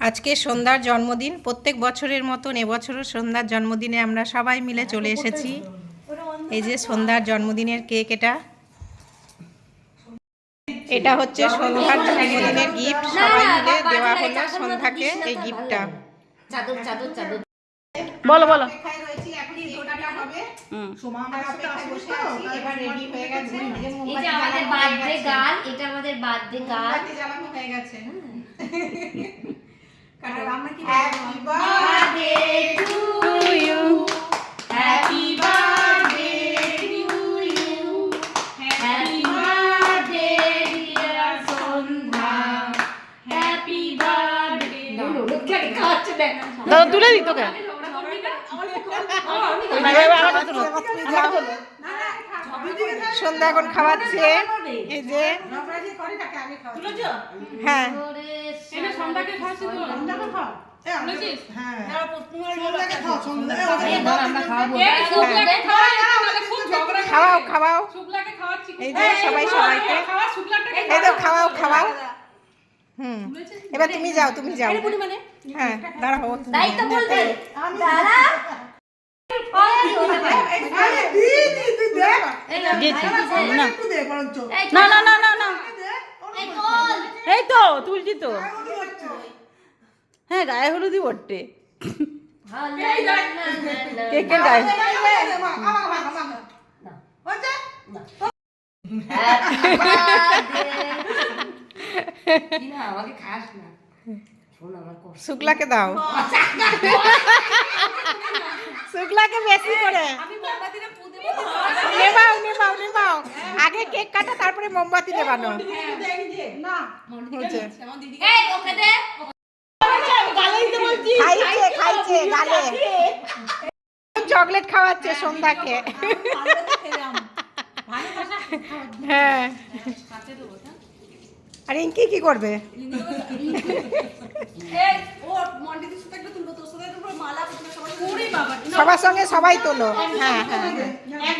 আজকে সন্ধ্যার জন্মদিন। প্রত্যেক বছরের মতন এবছরও সন্ধ্যার জন্মদিনে আমরা সবাই মিলে চলে এসেছি। এই যে সন্ধ্যার জন্মদিনের কেক, এটা হচ্ছে সন্ধ্যার জন্মদিনের গিফট। সবাই মিলে দেওয়া হলো সন্ধ্যাকে এই গিফটটা। বলো বলো। এটা আমাদের birthday girl. Happy birthday to you. Happy birthday to you. Happy birthday dear Sondha. Happy birthday. দাদা তুলে দিই তোকে। সন্ধ্যা এখন খাওয়াচ্ছে। এই যে হ্যাঁ, খাওয়াও খাওয়াও। এই যে সবাই সবাইকে এই তো খাওয়াও খাওয়াও। এবার তুমি যাও, তুমি যাও। হ্যাঁ দাঁড়াও, না না না না না, এই তো তুলছি তো। হ্যাঁ গায়ে হলুদই বটে, কেকের গায়ে। শুক্লাকে দাও, শুক্লাকে বেশি করে নেবাও নেবাও নেবাও। আগে কেক কাটা, তারপরে মোমবাতি নেবানো। খাইছে খাইছে গালে, চকলেট খাওয়াচ্ছে সন্ধ্যাকে। হ্যাঁ, আর ইঙ্কি কি করবে? সবার সঙ্গে সবাই তোলো। হ্যাঁ হ্যাঁ,